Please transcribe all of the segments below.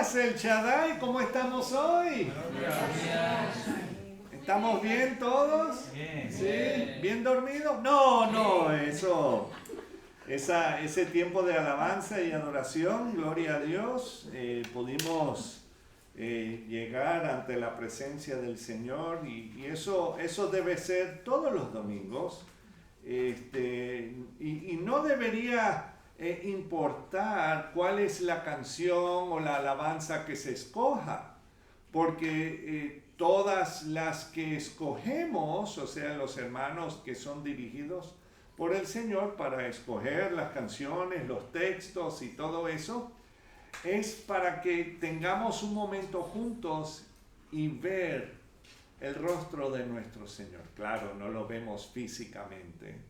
días, El Shaddai, ¿cómo estamos hoy? ¿Estamos bien todos? Bien. ¿Sí? ¿Bien dormidos? No, ese tiempo de alabanza y adoración, gloria a Dios, pudimos llegar ante la presencia del Señor y eso debe ser todos los domingos. Y no debería importar cuál es la canción o la alabanza que se escoja, porque todas las que escogemos, o sea, los hermanos que son dirigidos por el Señor para escoger las canciones, los textos y todo eso, es para que tengamos un momento juntos y ver el rostro de nuestro Señor. Claro, no lo vemos físicamente,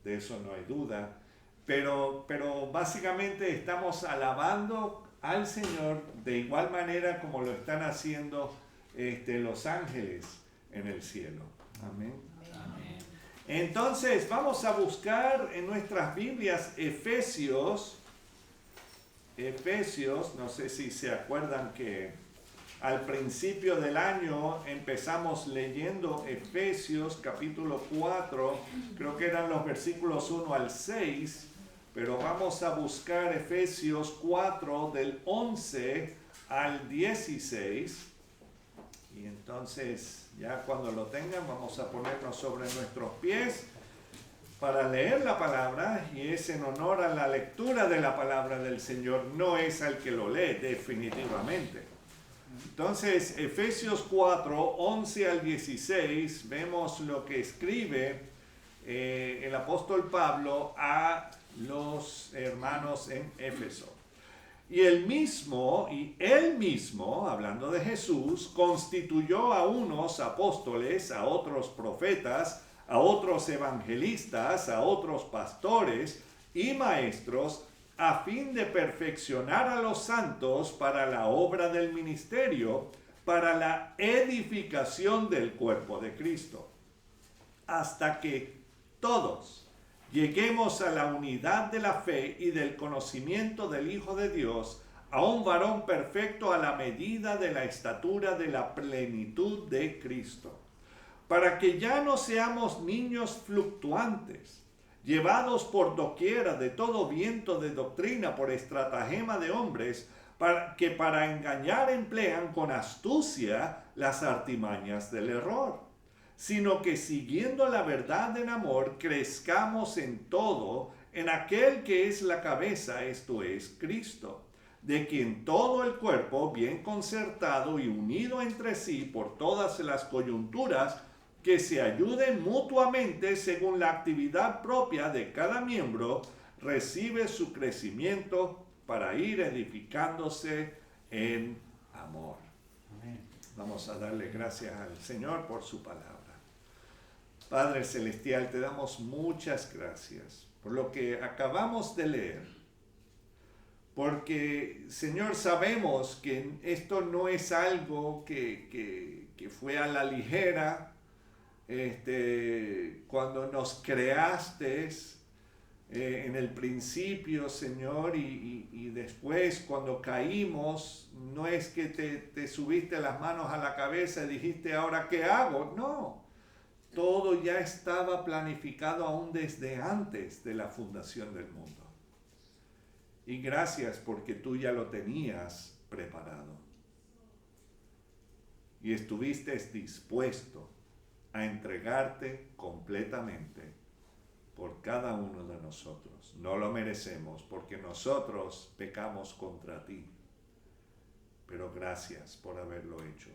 de eso no hay duda, pero básicamente estamos alabando al Señor de igual manera como lo están haciendo los ángeles en el cielo. Amén. Amén. Entonces vamos a buscar en nuestras Biblias Efesios, no sé si se acuerdan que al principio del año empezamos leyendo Efesios capítulo 4, creo que eran los versículos 1 al 6, pero vamos a buscar Efesios 4 del 11 al 16. Y entonces ya cuando lo tengan vamos a ponernos sobre nuestros pies para leer la palabra, y es en honor a la lectura de la palabra del Señor, no es al que lo lee definitivamente. Entonces, Efesios 4, 11 al 16, vemos lo que escribe el apóstol Pablo a los hermanos en Éfeso. Y él mismo, hablando de Jesús, constituyó a unos apóstoles, a otros profetas, a otros evangelistas, a otros pastores y maestros, a fin de perfeccionar a los santos para la obra del ministerio, para la edificación del cuerpo de Cristo, hasta que todos lleguemos a la unidad de la fe y del conocimiento del Hijo de Dios, a un varón perfecto a la medida de la estatura de la plenitud de Cristo, para que ya no seamos niños fluctuantes, llevados por doquiera de todo viento de doctrina por estratagema de hombres, que para engañar emplean con astucia las artimañas del error, sino que siguiendo la verdad en amor, crezcamos en todo en aquel que es la cabeza, esto es, Cristo, de quien todo el cuerpo, bien concertado y unido entre sí por todas las coyunturas, que se ayuden mutuamente según la actividad propia de cada miembro, recibe su crecimiento para ir edificándose en amor. Amén. Vamos a darle gracias al Señor por su palabra. Padre Celestial, te damos muchas gracias por lo que acabamos de leer, porque, Señor, sabemos que esto no es algo que fue a la ligera. Cuando nos creaste en el principio, Señor, y después cuando caímos, no es que te subiste las manos a la cabeza y dijiste, ¿ahora qué hago? No, todo ya estaba planificado aún desde antes de la fundación del mundo. Y gracias porque tú ya lo tenías preparado. Y estuviste dispuesto a entregarte completamente por cada uno de nosotros. No lo merecemos porque nosotros pecamos contra ti, pero gracias por haberlo hecho.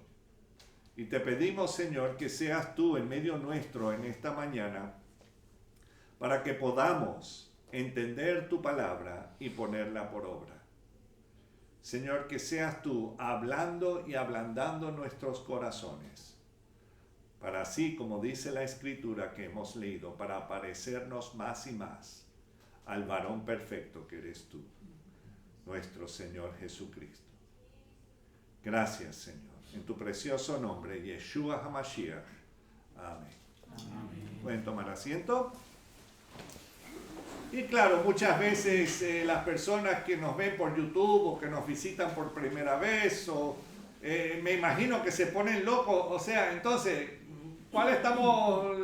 Y te pedimos, Señor, que seas tú en medio nuestro en esta mañana para que podamos entender tu palabra y ponerla por obra. Señor, que seas tú hablando y ablandando nuestros corazones, para así, como dice la Escritura que hemos leído, para parecernos más y más al varón perfecto que eres tú, nuestro Señor Jesucristo. Gracias, Señor. En tu precioso nombre, Yeshua HaMashiach. Amén. Amén. ¿Pueden tomar asiento? Y claro, muchas veces las personas que nos ven por YouTube o que nos visitan por primera vez, o me imagino que se ponen locos. O sea, entonces, ¿cuál estamos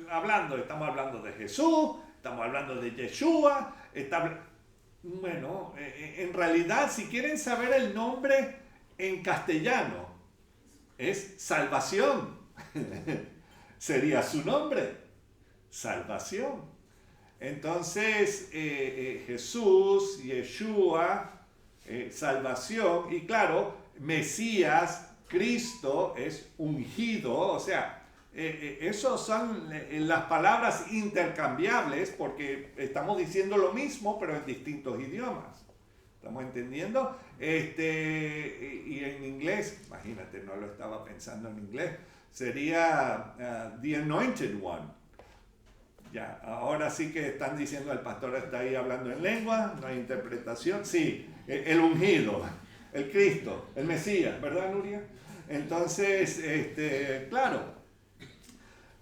hablando? Estamos hablando de Jesús, estamos hablando de Yeshua. Bueno, en realidad, si quieren saber el nombre en castellano, es salvación. Sería su nombre, salvación. Entonces, Jesús, Yeshua, salvación, y claro, Mesías, Cristo es ungido. O sea, esos son las palabras intercambiables porque estamos diciendo lo mismo pero en distintos idiomas. ¿Estamos entendiendo? Y en inglés, imagínate, no lo estaba pensando en inglés, sería The Anointed One. Ya, ahora sí que están diciendo el pastor está ahí hablando en lengua, no hay interpretación. Sí, el ungido, el Cristo, el Mesías, ¿verdad, Nuria? Entonces, claro.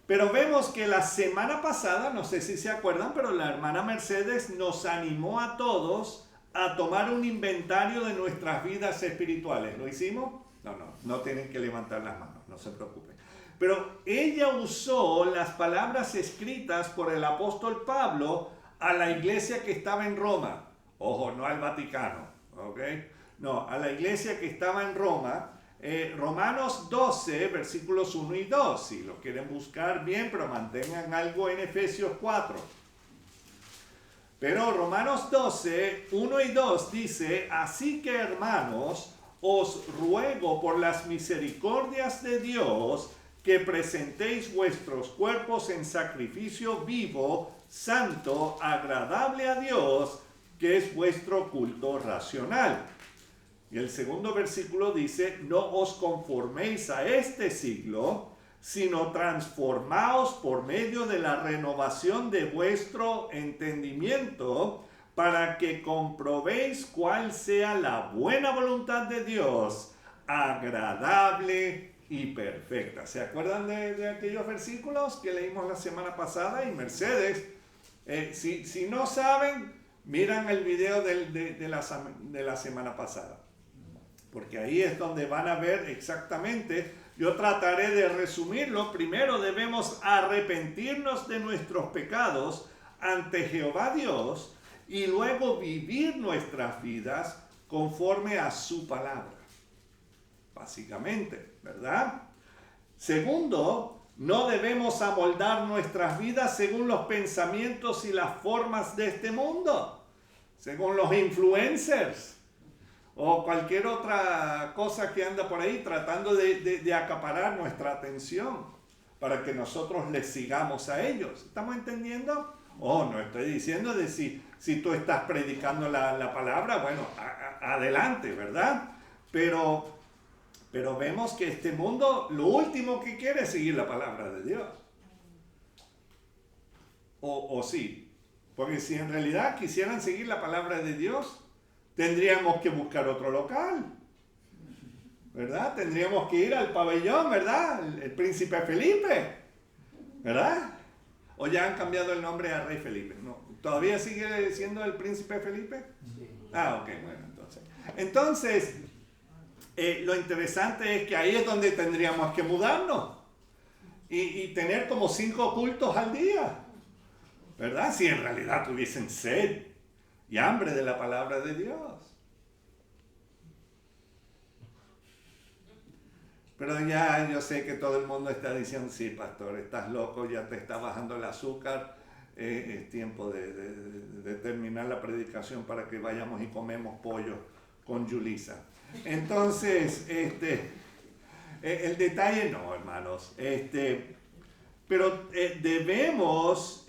Pero vemos que la semana pasada, no sé si se acuerdan, pero la hermana Mercedes nos animó a todos a tomar un inventario de nuestras vidas espirituales. ¿Lo hicimos? No tienen que levantar las manos, no se preocupen. Pero ella usó las palabras escritas por el apóstol Pablo a la iglesia que estaba en Roma. Ojo, no al Vaticano, ¿ok? No, a la iglesia que estaba en Roma. Romanos 12, versículos 1 y 2. Si lo quieren buscar bien, pero mantengan algo en Efesios 4. Pero Romanos 12, 1 y 2 dice: así que, hermanos, os ruego por las misericordias de Dios que presentéis vuestros cuerpos en sacrificio vivo, santo, agradable a Dios, que es vuestro culto racional. Y el segundo versículo dice: no os conforméis a este siglo, sino transformaos por medio de la renovación de vuestro entendimiento, para que comprobéis cuál sea la buena voluntad de Dios, agradable y perfecta. ¿Se acuerdan de aquellos versículos que leímos la semana pasada? Y Mercedes, si no saben, miran el video de la semana pasada, porque ahí es donde van a ver exactamente. Yo trataré de resumirlo. Primero debemos arrepentirnos de nuestros pecados ante Jehová Dios y luego vivir nuestras vidas conforme a su palabra. Básicamente, ¿verdad? Segundo, no debemos amoldar nuestras vidas según los pensamientos y las formas de este mundo, según los influencers o cualquier otra cosa que anda por ahí tratando de acaparar nuestra atención para que nosotros les sigamos a ellos. ¿Estamos entendiendo? No estoy diciendo de si tú estás predicando la palabra, bueno, adelante, ¿verdad? Pero vemos que este mundo lo último que quiere es seguir la palabra de Dios. O sí, porque si en realidad quisieran seguir la palabra de Dios, tendríamos que buscar otro local, ¿verdad? Tendríamos que ir al pabellón, ¿verdad? El Príncipe Felipe, ¿verdad? ¿O ya han cambiado el nombre a Rey Felipe? No, ¿todavía sigue siendo el Príncipe Felipe? Sí. Ok, bueno, entonces lo interesante es que ahí es donde tendríamos que mudarnos y tener como 5 cultos al día, ¿verdad? Si en realidad tuviesen sed y hambre de la palabra de Dios. Pero ya yo sé que todo el mundo está diciendo: sí, pastor, estás loco, ya te está bajando el azúcar, es tiempo de terminar la predicación para que vayamos y comemos pollo con Yulisa. Entonces, el detalle no, hermanos, pero debemos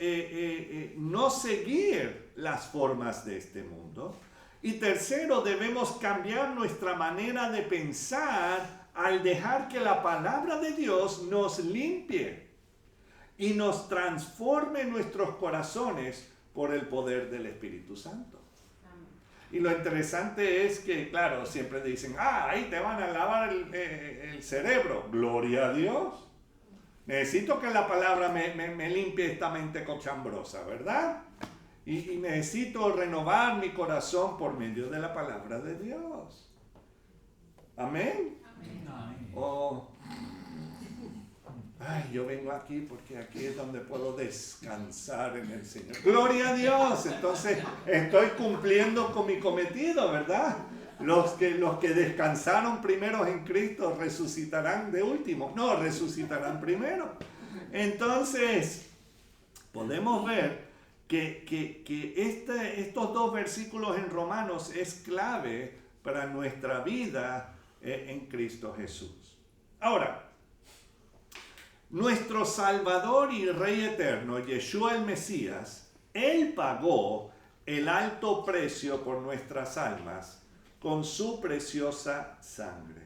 no seguir las formas de este mundo. Y tercero, debemos cambiar nuestra manera de pensar al dejar que la palabra de Dios nos limpie y nos transforme nuestros corazones por el poder del Espíritu Santo. Y lo interesante es que, claro, siempre dicen: ahí te van a lavar el cerebro. Gloria a Dios. Necesito que la palabra me limpie esta mente cochambrosa, ¿verdad? Y necesito renovar mi corazón por medio de la palabra de Dios. Amén. Oh, ay, yo vengo aquí porque aquí es donde puedo descansar en el Señor. Gloria a Dios. Entonces estoy cumpliendo con mi cometido, ¿verdad? Los que descansaron primero en Cristo resucitarán de último. No, resucitarán primero. Entonces, podemos ver que estos dos versículos en Romanos es clave para nuestra vida en Cristo Jesús. Ahora, nuestro Salvador y Rey eterno, Yeshua el Mesías, Él pagó el alto precio por nuestras almas con su preciosa sangre.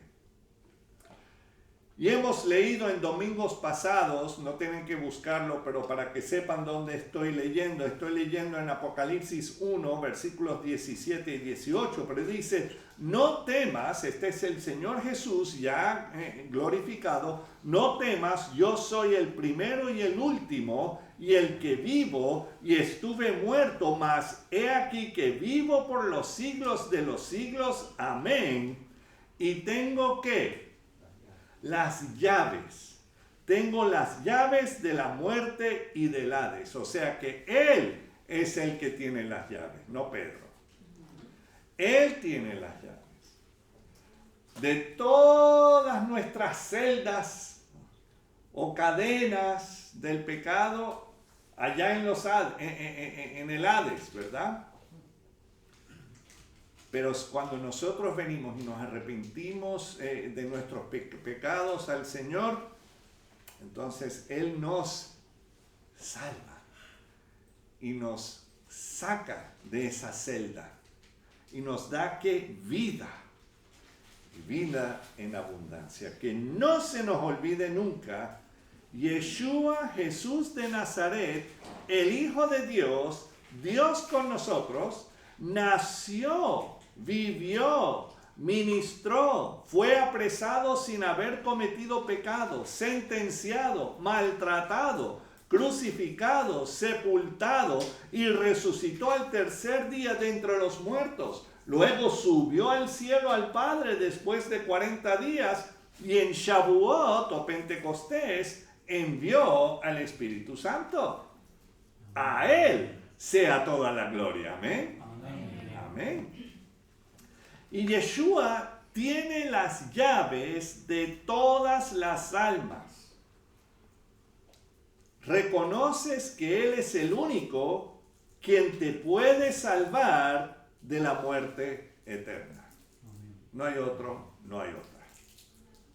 Y hemos leído en domingos pasados, no tienen que buscarlo, pero para que sepan dónde estoy leyendo en Apocalipsis 1, versículos 17 y 18, pero dice, no temas, este es el Señor Jesús ya glorificado, no temas, yo soy el primero y el último, y el que vivo, y estuve muerto, mas he aquí que vivo por los siglos de los siglos, amén, y tengo que las llaves. Tengo las llaves de la muerte y del Hades. O sea que Él es el que tiene las llaves, no Pedro. Él tiene las llaves. De todas nuestras celdas o cadenas del pecado allá en el Hades, ¿verdad? Pero cuando nosotros venimos y nos arrepentimos de nuestros pecados al Señor, entonces Él nos salva y nos saca de esa celda y nos da que vida, y vida en abundancia. Que no se nos olvide nunca, Yeshua, Jesús de Nazaret, el Hijo de Dios, Dios con nosotros, nació, vivió, ministró, fue apresado sin haber cometido pecado, sentenciado, maltratado, crucificado, sepultado y resucitó al tercer día de entre los muertos. Luego subió al cielo al Padre después de 40 días y en Shavuot o Pentecostés envió al Espíritu Santo. A Él sea toda la gloria. Amén. Amén. Y Yeshua tiene las llaves de todas las almas. Reconoces que Él es el único quien te puede salvar de la muerte eterna. No hay otro, no hay otra.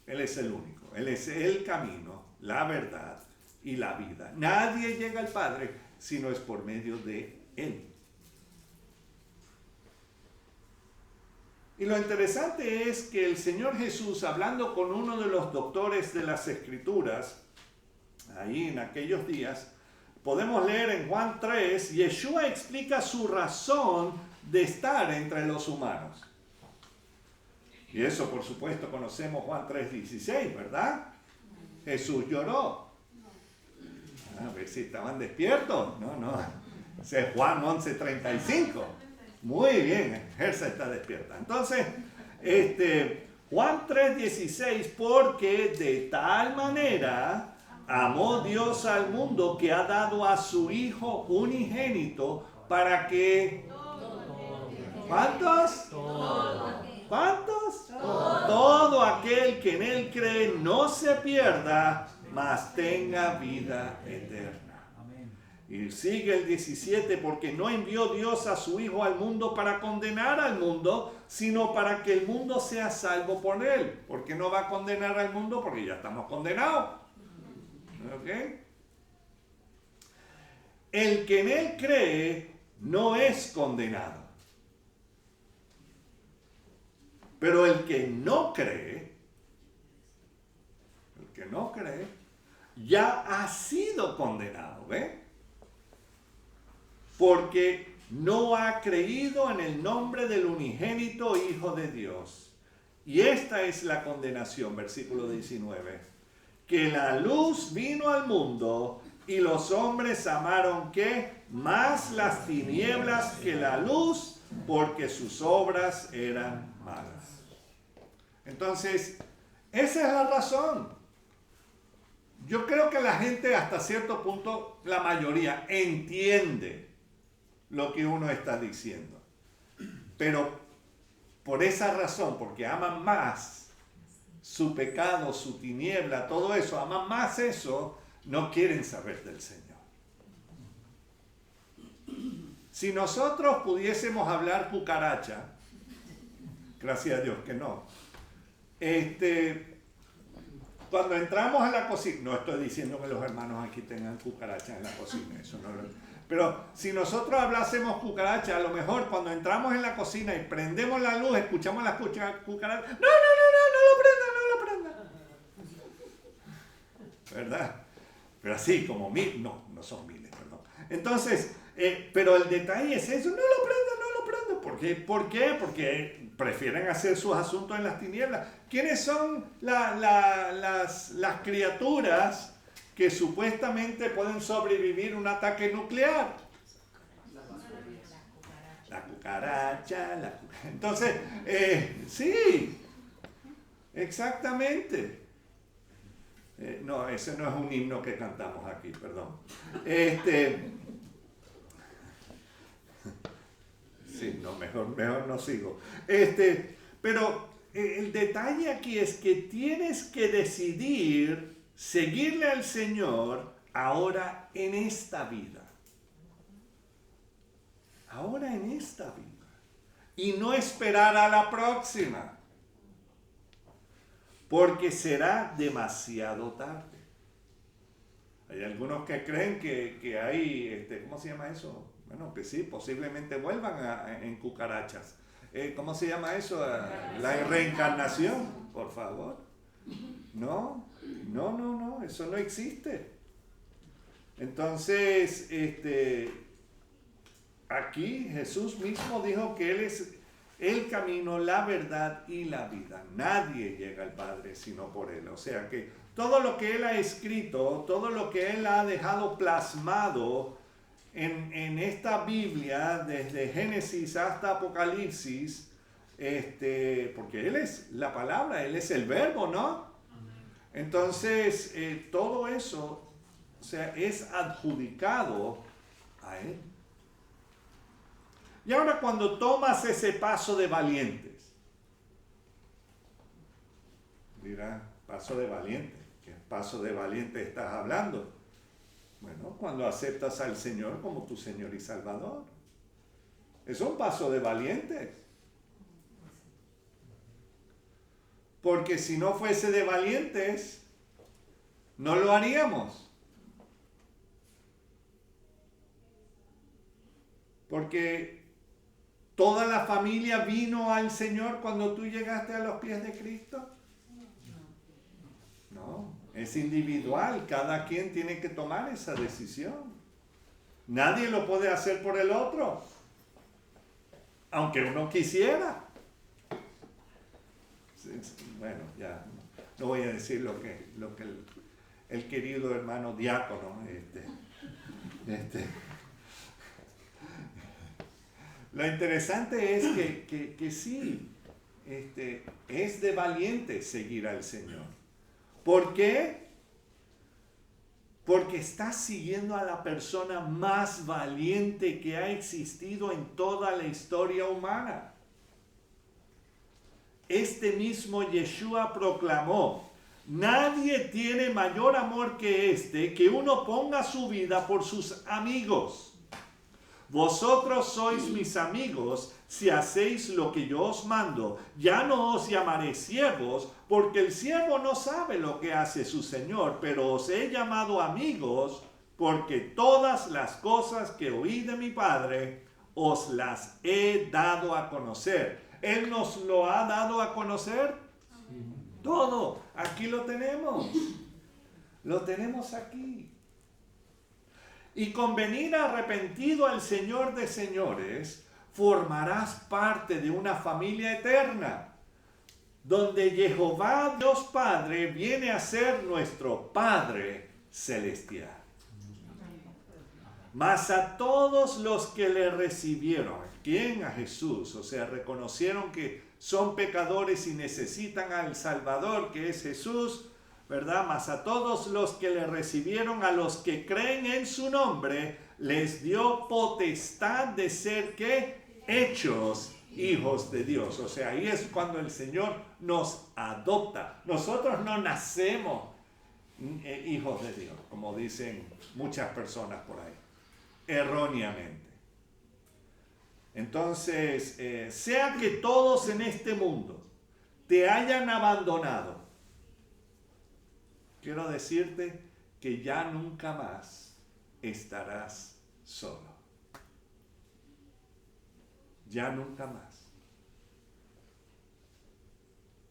Él es el único. Él es el camino, la verdad y la vida. Nadie llega al Padre si no es por medio de Él. Y lo interesante es que el Señor Jesús, hablando con uno de los doctores de las Escrituras, ahí en aquellos días, podemos leer en Juan 3, Yeshua explica su razón de estar entre los humanos. Y eso, por supuesto, conocemos Juan 3:16, ¿verdad? Jesús lloró. A ver si estaban despiertos. No. Ese es Juan 11:35. Muy bien, Gersa está despierta. Entonces, Juan 3:16, porque de tal manera amó Dios al mundo que ha dado a su Hijo unigénito para que... ¿Cuántos? ¿Cuántos? Todo aquel que en Él cree no se pierda, mas tenga vida eterna. Y sigue el 17, porque no envió Dios a su Hijo al mundo para condenar al mundo, sino para que el mundo sea salvo por Él. ¿Por qué no va a condenar al mundo? Porque ya estamos condenados. ¿Ok? El que en Él cree no es condenado. Pero el que no cree, ya ha sido condenado, ¿ve? Porque no ha creído en el nombre del unigénito Hijo de Dios. Y esta es la condenación, versículo 19. Que la luz vino al mundo Y los hombres amaron ¿qué? Más las tinieblas que la luz, porque sus obras eran malas. Entonces, esa es la razón. Yo creo que la gente hasta cierto punto, la mayoría, entiende lo que uno está diciendo. Pero por esa razón, porque aman más su pecado, su tiniebla, todo eso, aman más eso, no quieren saber del Señor. Si nosotros pudiésemos hablar cucaracha, gracias a Dios que no, cuando entramos a la cocina, no estoy diciendo que los hermanos aquí tengan cucarachas en la cocina, eso no lo... Pero si nosotros hablásemos cucaracha, a lo mejor cuando entramos en la cocina y prendemos la luz, escuchamos las cucarachas. No lo prenda. ¿Verdad? Pero así como mil, no son miles, perdón. Entonces, pero el detalle es eso, no lo prenda. ¿Por qué? Porque prefieren hacer sus asuntos en las tinieblas. ¿Quiénes son las criaturas que supuestamente pueden sobrevivir un ataque nuclear? La cucaracha. Entonces, sí, exactamente. No, ese no es un himno que cantamos aquí, perdón. Sí, no, mejor no sigo. Pero el detalle aquí es que tienes que decidir seguirle al Señor ahora en esta vida. Ahora en esta vida. Y no esperar a la próxima. Porque será demasiado tarde. Hay algunos que creen que hay, ¿cómo se llama eso? Bueno, que sí, posiblemente vuelvan en cucarachas. ¿Cómo se llama eso? La reencarnación, por favor. No, eso no existe. Entonces, aquí Jesús mismo dijo que Él es el camino, la verdad y la vida. Nadie llega al Padre sino por Él. O sea que todo lo que Él ha escrito, todo lo que Él ha dejado plasmado en esta Biblia, desde Génesis hasta Apocalipsis, porque Él es la palabra, Él es el verbo, ¿no? Entonces, todo eso, o sea, es adjudicado a Él. Y ahora cuando tomas ese paso de valientes, dirá, paso de valiente, ¿qué paso de valiente estás hablando? Bueno, cuando aceptas al Señor como tu Señor y Salvador. Es un paso de valientes. Porque si no fuese de valientes, no lo haríamos. Porque toda la familia vino al Señor cuando tú llegaste a los pies de Cristo. No, es individual. Cada quien tiene que tomar esa decisión. Nadie lo puede hacer por el otro. Aunque uno quisiera. Bueno, ya no voy a decir lo que el querido hermano diácono, Lo interesante es que sí, es de valiente seguir al Señor. ¿Por qué? Porque estás siguiendo a la persona más valiente que ha existido en toda la historia humana. Este mismo Yeshua proclamó: nadie tiene mayor amor que que uno ponga su vida por sus amigos. Vosotros sois mis amigos si hacéis lo que yo os mando. Ya no os llamaré siervos, porque el siervo no sabe lo que hace su señor, pero os he llamado amigos, porque todas las cosas que oí de mi Padre os las he dado a conocer. Él nos lo ha dado a conocer. Sí. Todo. Aquí lo tenemos. Lo tenemos aquí. Y con venir arrepentido al Señor de señores, formarás parte de una familia eterna, donde Jehová Dios Padre viene a ser nuestro Padre celestial. Mas a todos los que le recibieron, ¿quién? A Jesús, o sea, reconocieron que son pecadores y necesitan al Salvador, que es Jesús, ¿verdad? Mas a todos los que le recibieron, a los que creen en su nombre, les dio potestad de ser, ¿qué? Hechos hijos de Dios. O sea, ahí es cuando el Señor nos adopta. Nosotros no nacemos hijos de Dios, como dicen muchas personas por ahí, erróneamente. Entonces, sea que todos en este mundo te hayan abandonado, quiero decirte que ya nunca más estarás solo. Ya nunca más.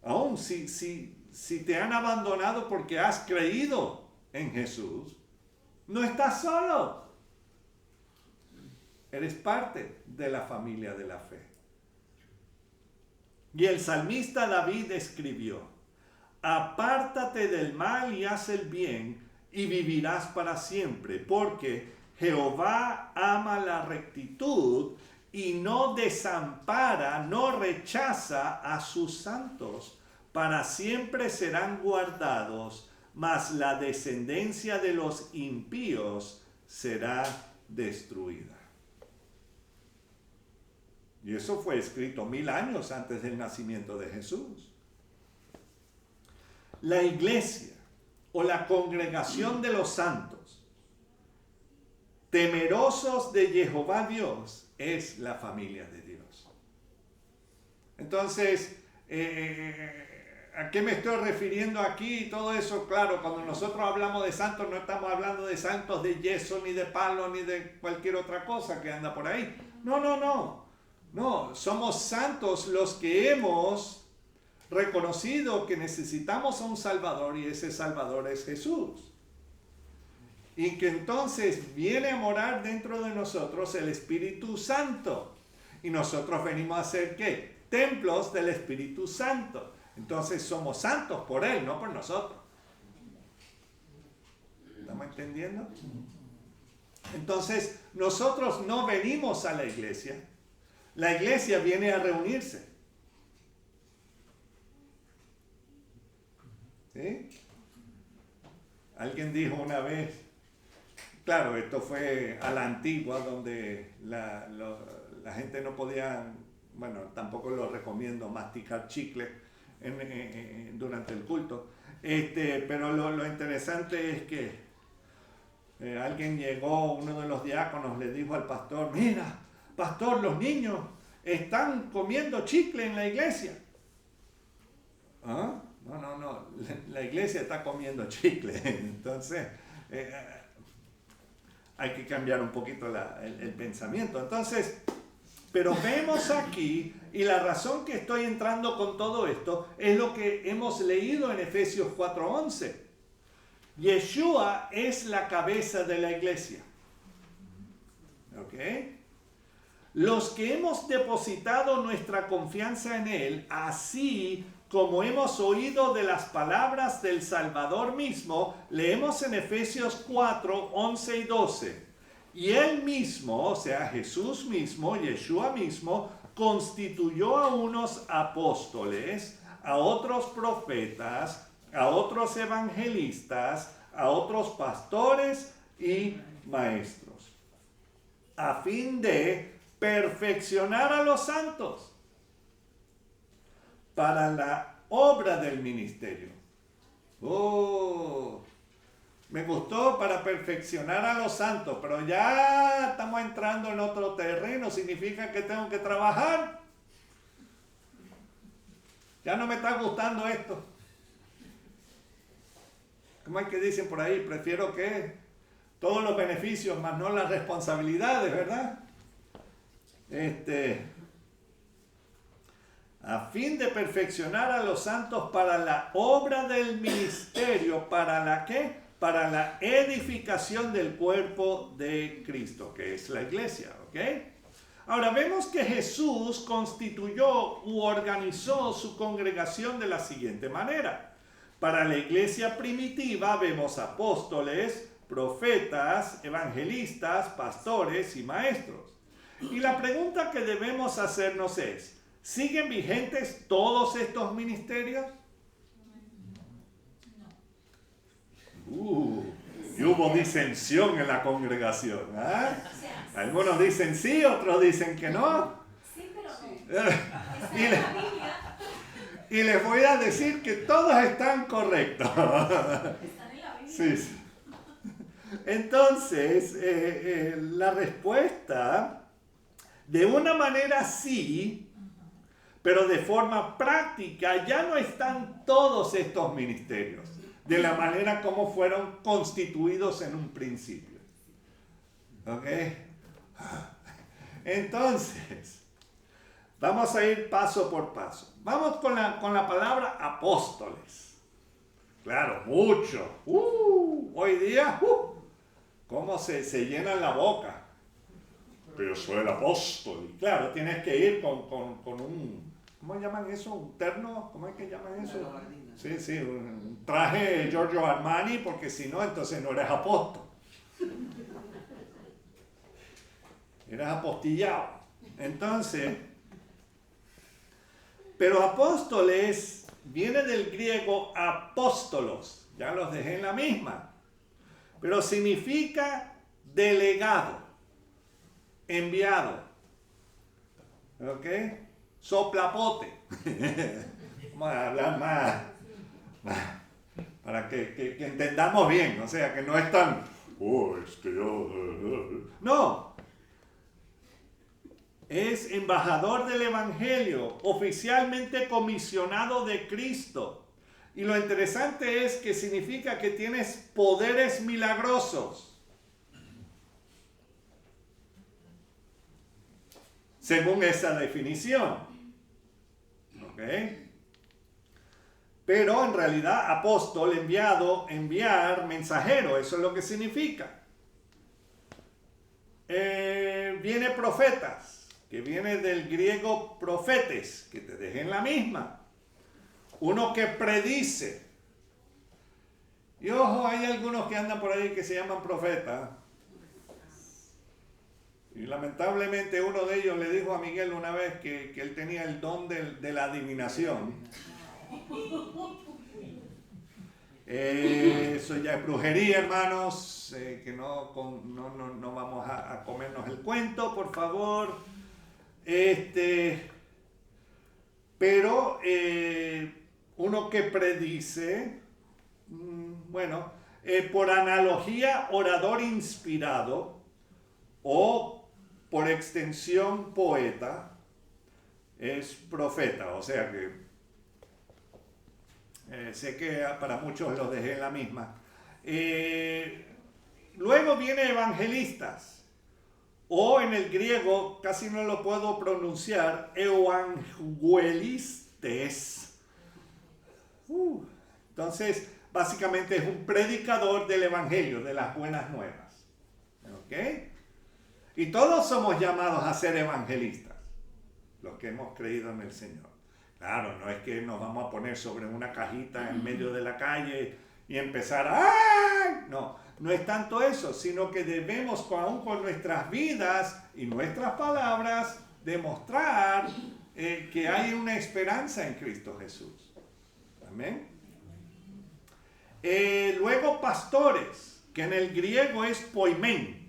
Aún si te han abandonado porque has creído en Jesús, no estás solo. Eres parte de la familia de la fe. Y el salmista David escribió: apártate del mal y haz el bien, y vivirás para siempre, porque Jehová ama la rectitud y no desampara, no rechaza a sus santos. Para siempre serán guardados, mas la descendencia de los impíos será destruida. Y eso fue escrito 1000 años antes del nacimiento de Jesús. La iglesia o la congregación de los santos, temerosos de Jehová Dios, es la familia de Dios. Entonces, ¿a qué me estoy refiriendo aquí? Y todo eso, claro, cuando nosotros hablamos de santos, no estamos hablando de santos de yeso, ni de palo, ni de cualquier otra cosa que anda por ahí. No, somos santos los que hemos reconocido que necesitamos a un Salvador, y ese Salvador es Jesús. Y que entonces viene a morar dentro de nosotros el Espíritu Santo. Y nosotros venimos a ser, ¿qué? Templos del Espíritu Santo. Entonces somos santos por Él, no por nosotros. ¿Estamos entendiendo? Entonces nosotros no venimos a la iglesia. La iglesia viene a reunirse. ¿Sí? Alguien dijo una vez, claro, esto fue a la antigua, donde la gente no podía, bueno, tampoco lo recomiendo, masticar chicle durante el culto. Pero lo interesante es que alguien llegó, uno de los diáconos le dijo al pastor: mira, pastor, los niños están comiendo chicle en la iglesia. ¿Ah? No, la iglesia está comiendo chicle. Entonces, hay que cambiar un poquito el pensamiento. Entonces, pero vemos aquí, y la razón que estoy entrando con todo esto es lo que hemos leído en Efesios 4:11. Yeshua es la cabeza de la iglesia. ¿Ok? Los que hemos depositado nuestra confianza en Él, así como hemos oído de las palabras del Salvador mismo, leemos en Efesios 4:11 y 12. Y Él mismo, o sea, Jesús mismo, Yeshua mismo, constituyó a unos apóstoles, a otros profetas, a otros evangelistas, a otros pastores y maestros, a fin de perfeccionar a los santos para la obra del ministerio. Me gustó, para perfeccionar a los santos, pero ya estamos entrando en otro terreno. Significa que tengo que trabajar. Ya no me está gustando esto. ¿Cómo es que dicen por ahí? Prefiero que todos los beneficios, más no las responsabilidades, ¿verdad? A fin de perfeccionar a los santos para la obra del ministerio, ¿para la qué? Para la edificación del cuerpo de Cristo, que es la iglesia, ¿ok? Ahora vemos que Jesús constituyó u organizó su congregación de la siguiente manera. Para la iglesia primitiva vemos apóstoles, profetas, evangelistas, pastores y maestros. Y la pregunta que debemos hacernos es, ¿siguen vigentes todos estos ministerios? Y hubo disensión en la congregación. ¿Eh? Algunos dicen sí, otros dicen que no. Sí, pero no. Y les voy a decir que todos están correctos. Están en la Biblia. Sí. Entonces, la respuesta, de una manera sí, pero de forma práctica, ya no están todos estos ministerios de la manera como fueron constituidos en un principio. ¿Ok? Entonces, vamos a ir paso por paso. Vamos con la palabra apóstoles. Claro, mucho. Hoy día, ¿cómo se llena la boca? Pero soy el apóstol. Claro, tienes que ir con un, ¿cómo llaman eso? ¿Un terno? ¿Cómo es que llaman eso? Sí, un traje Giorgio Armani, porque si no, entonces no eres apóstol. Eres apostillado. Entonces, pero apóstoles viene del griego apóstolos. Ya los dejé en la misma. Pero significa delegado, enviado. ¿Ok? Soplapote. Vamos a hablar más para que entendamos bien. O sea, que no es tan... es que yo... No. Es embajador del Evangelio, oficialmente comisionado de Cristo. Y lo interesante es que significa que tienes poderes milagrosos. Según esa definición. ¿Ok? Pero en realidad apóstol, enviado, enviar, mensajero, eso es lo que significa. Viene profetas, que viene del griego profetes, que te dejé en la misma. Uno que predice. Y ojo, hay algunos que andan por ahí que se llaman profetas. Y lamentablemente uno de ellos le dijo a Miguel una vez que él tenía el don de la adivinación. Eso ya es brujería, hermanos, que no vamos a comernos el cuento, por favor. Pero uno que predice, bueno, por analogía, orador inspirado, o por extensión, poeta, es profeta. O sea que sé que para muchos los dejé en la misma. Luego viene evangelistas, o en el griego, casi no lo puedo pronunciar, evangelistes. Entonces, básicamente es un predicador del evangelio, de las buenas nuevas. ¿Ok? Y todos somos llamados a ser evangelistas, los que hemos creído en el Señor. Claro, no es que nos vamos a poner sobre una cajita en medio de la calle y empezar a... No, no es tanto eso, sino que debemos, aún con nuestras vidas y nuestras palabras, demostrar que hay una esperanza en Cristo Jesús. Amén. Luego pastores, que en el griego es poimen.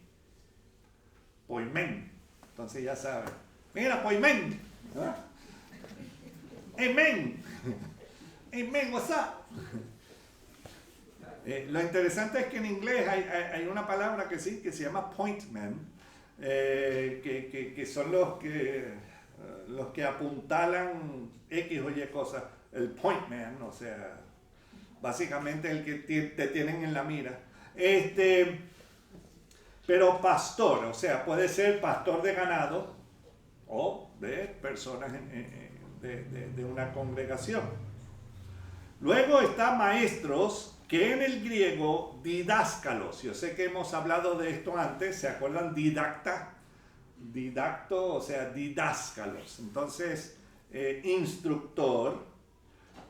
Poimen. Entonces ya saben. Mira, poimen. ¿Ah? Amen. Amen, what's up? Lo interesante es que en inglés hay una palabra que sí, que se llama pointman, que son los que apuntalan X o Y cosas. El pointman, o sea, básicamente el que te tienen en la mira. Pero pastor, o sea, puede ser pastor de ganado o de personas de una congregación. Luego está maestros, que en el griego didáscalos. Yo sé que hemos hablado de esto antes, ¿se acuerdan? Didacto, o sea, didáscalos. Entonces, instructor,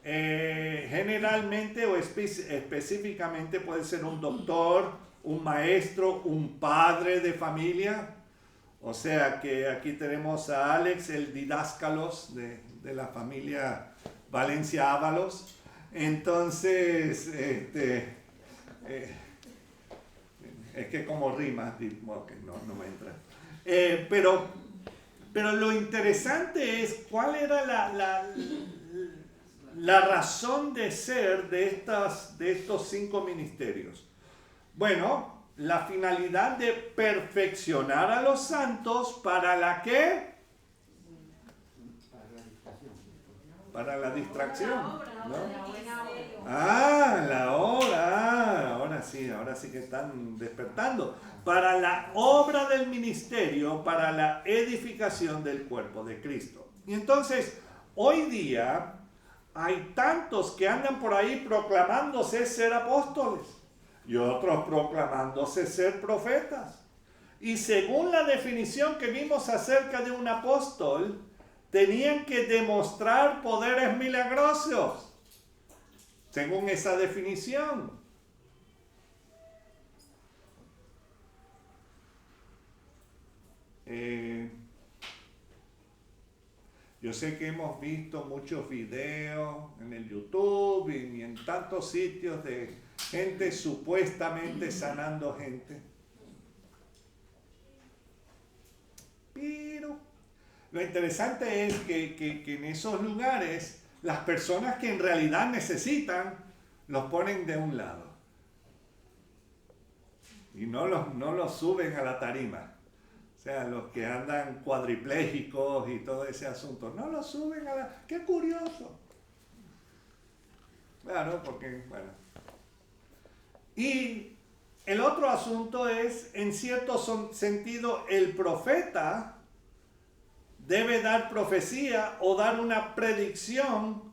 generalmente o específicamente puede ser un doctor, un maestro, un padre de familia. O sea que aquí tenemos a Alex, el didáscalos de la familia Valencia Ábalos. Entonces, es que como rima, okay, no me entra. Pero lo interesante es cuál era la razón de ser de estos 5 ministerios. Bueno, la finalidad de perfeccionar a los santos para la ¿qué? Para la distracción, ¿no? La obra. Ahora sí que están despertando. Para la obra del ministerio, para la edificación del cuerpo de Cristo. Y entonces, hoy día, hay tantos que andan por ahí proclamándose ser apóstoles y otros proclamándose ser profetas. Y según la definición que vimos acerca de un apóstol, tenían que demostrar poderes milagrosos, según esa definición. Yo sé que hemos visto muchos videos en el YouTube y en tantos sitios de gente supuestamente sanando gente. Pero lo interesante es que en esos lugares las personas que en realidad necesitan los ponen de un lado y no los suben a la tarima. O sea, los que andan cuadriplégicos y todo ese asunto, no los suben a la... ¡Qué curioso! Claro, porque, bueno. Y el otro asunto es, en cierto sentido, el profeta debe dar profecía o dar una predicción.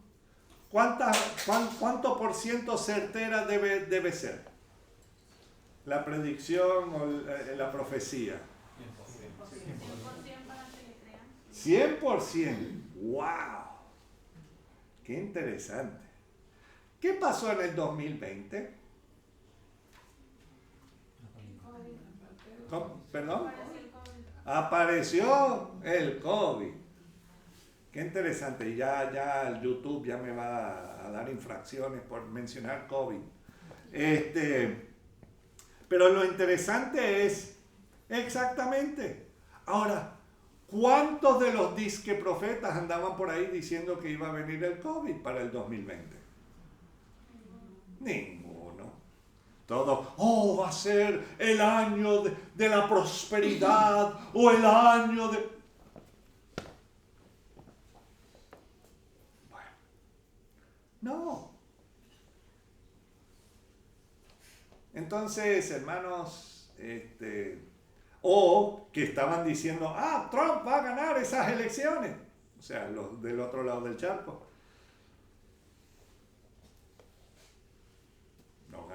¿Cuánto por ciento certera debe ser? La predicción o la profecía. 100%. ¡Wow! ¡Qué interesante! ¿Qué pasó en el 2020? ¿Perdón? Apareció el COVID. Qué interesante. Ya el YouTube ya me va a dar infracciones por mencionar COVID. Pero lo interesante es exactamente. Ahora, ¿cuántos de los disque profetas andaban por ahí diciendo que iba a venir el COVID para el 2020? Ninguno. Todos, va a ser el año de la prosperidad o el año de... Bueno, no. Entonces, hermanos, o que estaban diciendo, Trump va a ganar esas elecciones. O sea, los del otro lado del charco.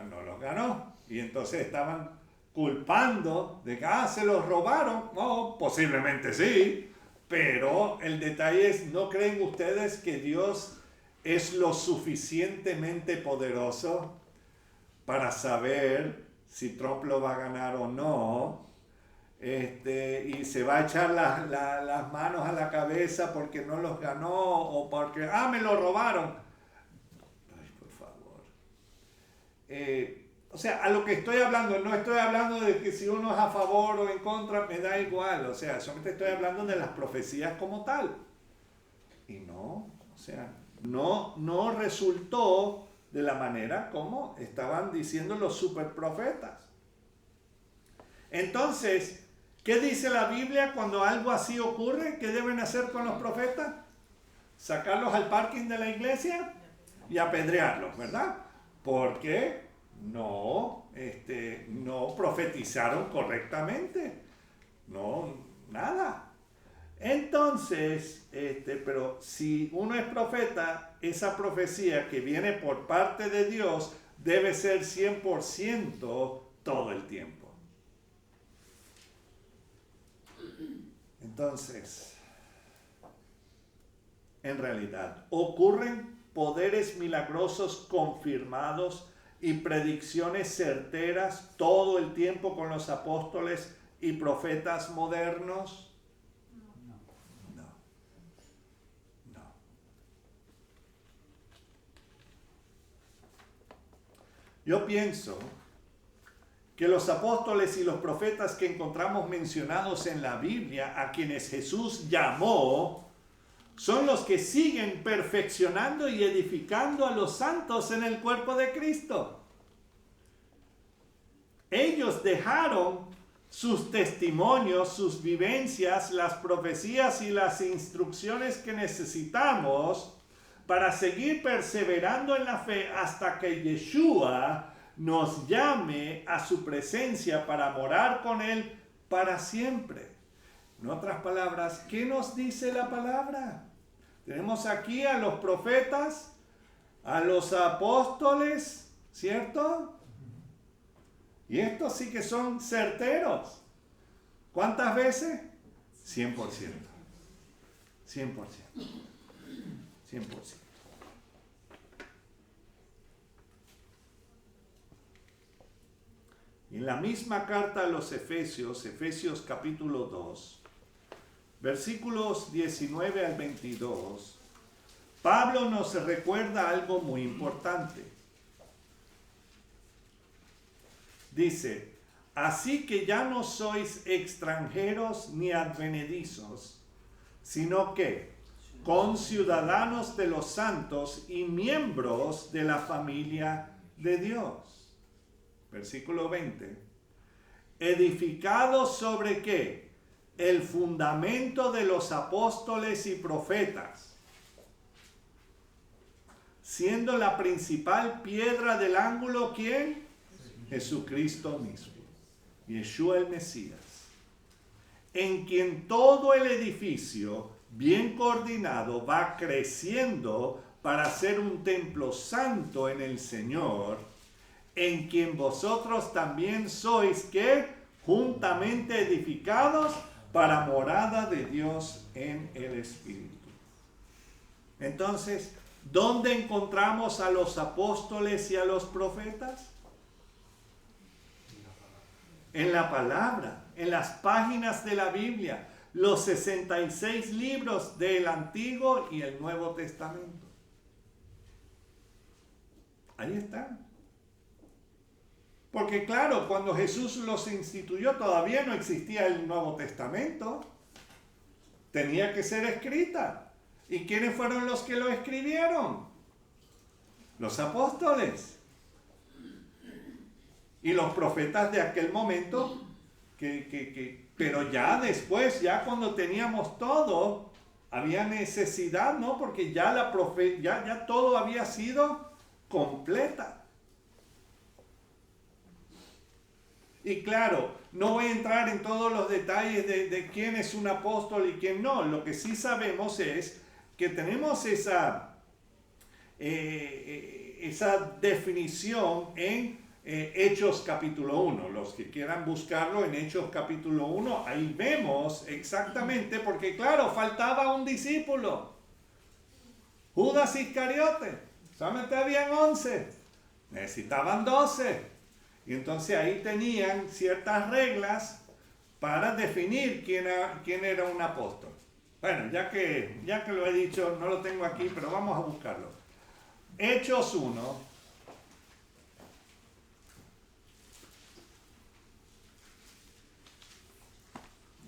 No los ganó. Y entonces estaban culpando de que, se los robaron. No, posiblemente sí. Pero el detalle es, ¿no creen ustedes que Dios es lo suficientemente poderoso para saber si Trump lo va a ganar o no? Y se va a echar las manos a la cabeza porque no los ganó o porque, me lo robaron. Ay, por favor. O sea, a lo que estoy hablando, no estoy hablando de que si uno es a favor o en contra, me da igual. O sea, solamente estoy hablando de las profecías como tal. Y no, o sea, no resultó de la manera como estaban diciendo los superprofetas. Entonces, ¿qué dice la Biblia cuando algo así ocurre? ¿Qué deben hacer con los profetas? Sacarlos al parking de la iglesia y apedrearlos, ¿verdad? Porque no profetizaron correctamente. No, nada. Entonces, pero si uno es profeta, esa profecía que viene por parte de Dios debe ser 100% todo el tiempo. Entonces, en realidad, ocurren poderes milagrosos confirmados y predicciones certeras todo el tiempo con los apóstoles y profetas modernos? No. No. Yo pienso que los apóstoles y los profetas que encontramos mencionados en la Biblia, a quienes Jesús llamó, son los que siguen perfeccionando y edificando a los santos en el cuerpo de Cristo. Ellos dejaron sus testimonios, sus vivencias, las profecías y las instrucciones que necesitamos para seguir perseverando en la fe hasta que Yeshua nos llame a su presencia para morar con Él para siempre. En otras palabras, ¿qué nos dice la palabra? Tenemos aquí a los profetas, a los apóstoles, ¿cierto? Y estos sí que son certeros. ¿Cuántas veces? 100%. 100%. 100%. En la misma carta a los Efesios, Efesios capítulo 2, versículos 19 al 22, Pablo nos recuerda algo muy importante. Dice, así que ya no sois extranjeros ni advenedizos, sino que conciudadanos de los santos y miembros de la familia de Dios. Versículo 20. ¿Edificados sobre qué? El fundamento de los apóstoles y profetas, siendo la principal piedra del ángulo, ¿quién? Jesucristo mismo, Yeshua el Mesías, en quien todo el edificio, bien coordinado, va creciendo para ser un templo santo en el Señor, en quien vosotros también sois, ¿qué? Juntamente edificados para morada de Dios en el Espíritu. Entonces, ¿dónde encontramos a los apóstoles y a los profetas? En la palabra, en las páginas de la Biblia, los 66 libros del Antiguo y el Nuevo Testamento. Ahí están. Porque claro, cuando Jesús los instituyó todavía no existía el Nuevo Testamento. Tenía que ser escrita. ¿Y quiénes fueron los que lo escribieron? Los apóstoles. Y los profetas de aquel momento, pero ya después, ya cuando teníamos todo, había necesidad, ¿no? Porque ya ya todo había sido completa. Y claro, no voy a entrar en todos los detalles de quién es un apóstol y quién no. Lo que sí sabemos es que tenemos esa definición en Hechos capítulo 1. Los que quieran buscarlo en Hechos capítulo 1, ahí vemos exactamente, porque claro, faltaba un discípulo. Judas Iscariote, solamente habían 11, necesitaban 12. Y entonces ahí tenían ciertas reglas para definir quién era un apóstol. Bueno, ya que lo he dicho, no lo tengo aquí, pero vamos a buscarlo. Hechos 1.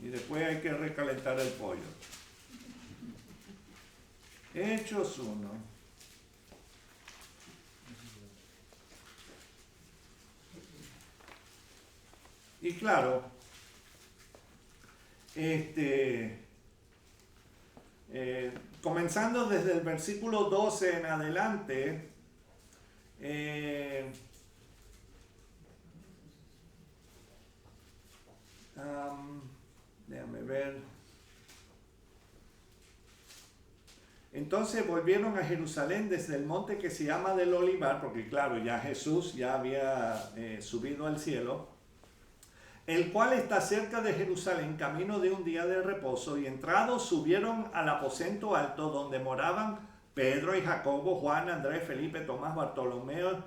Y después hay que recalentar el pollo. Hechos 1. Y claro, comenzando desde el versículo 12 en adelante, déjame ver. Entonces volvieron a Jerusalén desde el monte que se llama del Olivar, porque claro, ya Jesús ya había subido al cielo, el cual está cerca de Jerusalén, camino de un día de reposo, y entrados subieron al aposento alto donde moraban Pedro y Jacobo, Juan, Andrés, Felipe, Tomás, Bartolomeo,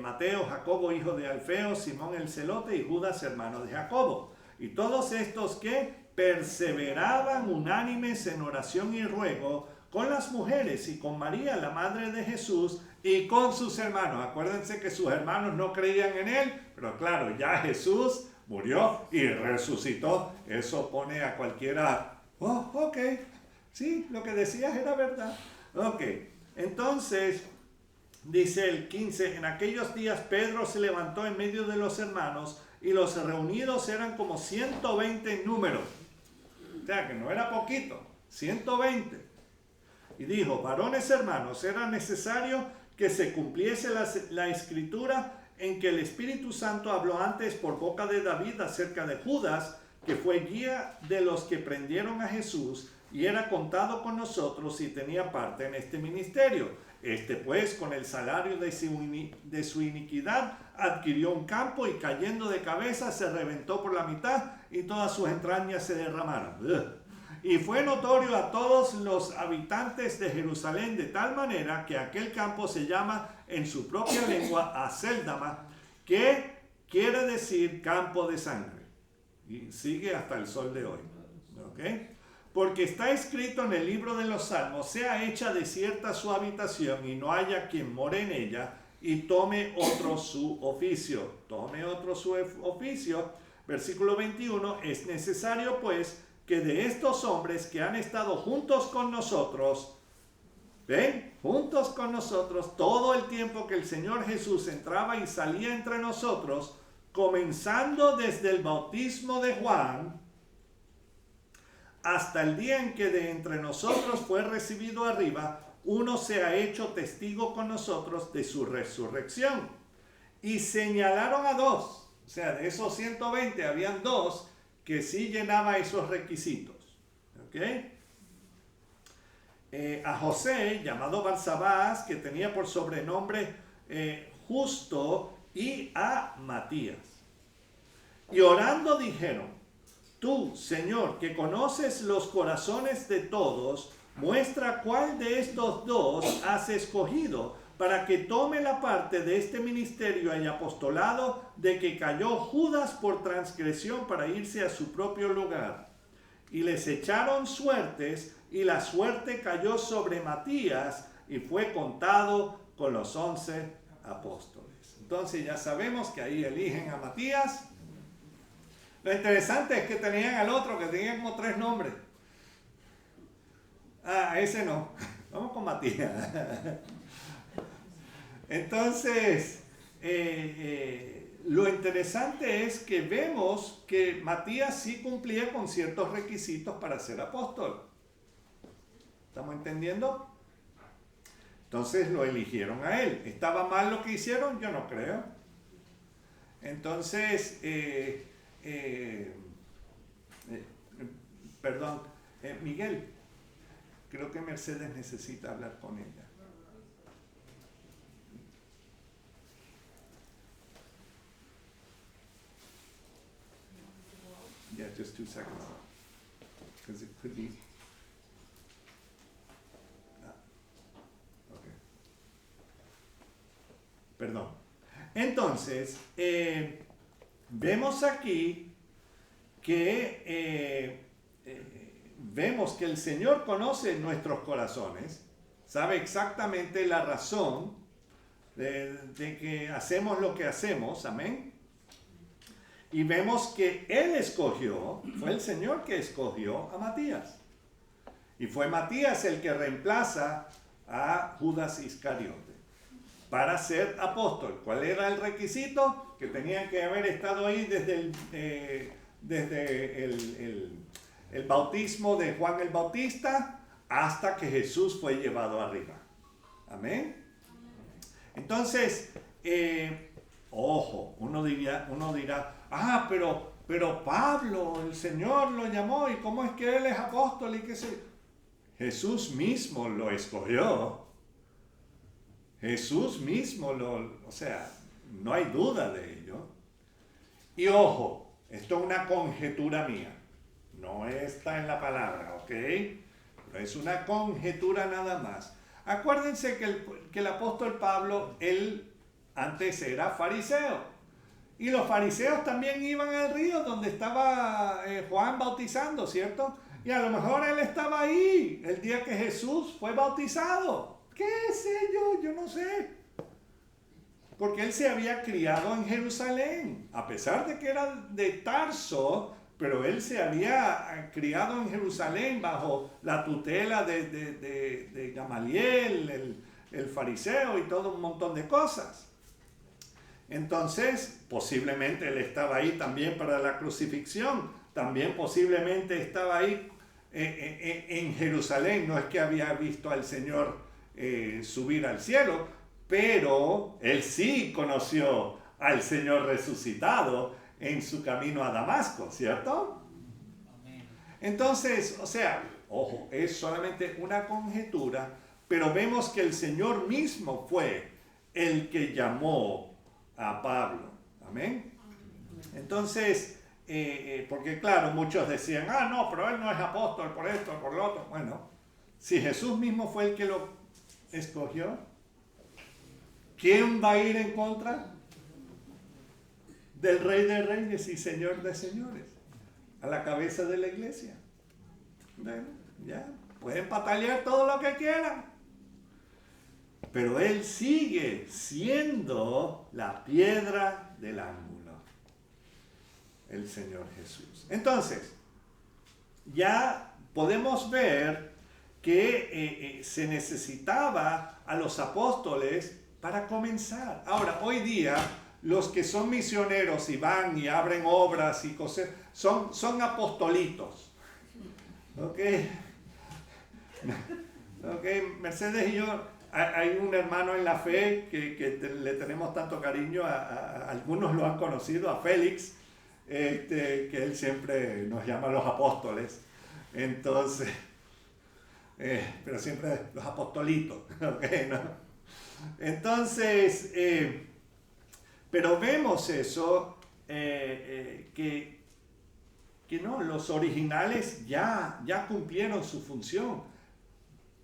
Mateo, Jacobo, hijo de Alfeo, Simón el celote y Judas, hermano de Jacobo. Y todos estos que perseveraban unánimes en oración y ruego con las mujeres y con María, la madre de Jesús, y con sus hermanos. Acuérdense que sus hermanos no creían en él, pero claro, ya Jesús murió y resucitó. Eso pone a cualquiera, oh, ok, sí, lo que decías era verdad. Ok, entonces, dice el 15, en aquellos días Pedro se levantó en medio de los hermanos y los reunidos eran como 120 en número. O sea, que no era poquito, 120. Y dijo, varones hermanos, era necesario que se cumpliese la escritura en que el Espíritu Santo habló antes por boca de David acerca de Judas, que fue guía de los que prendieron a Jesús y era contado con nosotros y tenía parte en este ministerio. Este pues, con el salario de su iniquidad, adquirió un campo y cayendo de cabeza se reventó por la mitad y todas sus entrañas se derramaron. Y fue notorio a todos los habitantes de Jerusalén de tal manera que aquel campo se llama en su propia lengua Acéldama, que quiere decir campo de sangre. Y sigue hasta el sol de hoy. ¿Ok? Porque está escrito en el libro de los Salmos, sea hecha desierta su habitación y no haya quien more en ella y tome otro su oficio. Tome otro su oficio. Versículo 21, es necesario pues que de estos hombres que han estado juntos con nosotros, ¿ven? Juntos con nosotros, todo el tiempo que el Señor Jesús entraba y salía entre nosotros, comenzando desde el bautismo de Juan, hasta el día en que de entre nosotros fue recibido arriba, uno se ha hecho testigo con nosotros de su resurrección. Y señalaron a dos, o sea, de esos 120 habían dos que sí llenaba esos requisitos. ¿Ok? A José, llamado Barsabás, que tenía por sobrenombre Justo, y a Matías. Y orando dijeron, tú, Señor, que conoces los corazones de todos, muestra cuál de estos dos has escogido para que tome la parte de este ministerio y apostolado de que cayó Judas por transgresión para irse a su propio lugar. Y les echaron suertes, y la suerte cayó sobre Matías, y fue contado con los 11 apóstoles. Entonces ya sabemos que ahí eligen a Matías. Lo interesante es que tenían al otro que tenía como 3 nombres. Ah, ese no. Vamos con Matías. Entonces, lo interesante es que vemos que Matías sí cumplía con ciertos requisitos para ser apóstol. ¿Estamos entendiendo? Entonces lo eligieron a él. ¿Estaba mal lo que hicieron? Yo no creo. Entonces, perdón, Miguel, creo que Mercedes necesita hablar con ella. Yeah, just 2 seconds. Because it could be. Okay. Perdón. Entonces, vemos aquí que vemos que el Señor conoce nuestros corazones, sabe exactamente la razón de que hacemos lo que hacemos, amén. Y vemos que Él escogió, fue el Señor que escogió a Matías. Y fue Matías el que reemplaza a Judas Iscariote para ser apóstol. ¿Cuál era el requisito? Que tenían que haber estado ahí desde el bautismo de Juan el Bautista hasta que Jesús fue llevado arriba. Amén. Entonces, ojo, uno dirá, pero Pablo, el Señor lo llamó, ¿y cómo es que él es apóstol? Y qué sé? Jesús mismo lo escogió. Jesús mismo o sea, no hay duda de ello. Y ojo, esto es una conjetura mía. No está en la palabra, ¿ok? Pero es una conjetura nada más. Acuérdense que el apóstol Pablo, él antes era fariseo. Y los fariseos también iban al río donde estaba Juan bautizando, ¿cierto? Y a lo mejor él estaba ahí el día que Jesús fue bautizado. ¿Qué sé yo? Yo no sé. Porque él se había criado en Jerusalén. A pesar de que era de Tarso, pero él se había criado en Jerusalén bajo la tutela de Gamaliel, el fariseo y todo un montón de cosas. Entonces, posiblemente él estaba ahí también para la crucifixión, también posiblemente estaba ahí en Jerusalén, no es que había visto al Señor subir al cielo, pero él sí conoció al Señor resucitado en su camino a Damasco, ¿cierto? Entonces, o sea, ojo, es solamente una conjetura, pero vemos que el Señor mismo fue el que llamó a Pablo. Amén. Entonces, porque claro, muchos decían, no, pero él no es apóstol por esto, por lo otro. Bueno, si Jesús mismo fue el que lo escogió, ¿quién va a ir en contra del Rey de Reyes y Señor de Señores? A la cabeza de la iglesia. Bueno, ya, pueden patalear todo lo que quieran. Pero él sigue siendo la piedra del ángulo, el Señor Jesús. Entonces, ya podemos ver que se necesitaba a los apóstoles para comenzar. Ahora, hoy día, los que son misioneros y van y abren obras y cosas, son apostolitos. ¿Ok? Mercedes y yo... Hay un hermano en la fe que le tenemos tanto cariño, algunos lo han conocido, a Félix, que él siempre nos llama los apóstoles, entonces, pero siempre los apostolitos, ¿okay? ¿No? Entonces, pero vemos eso, que no, los originales ya cumplieron su función.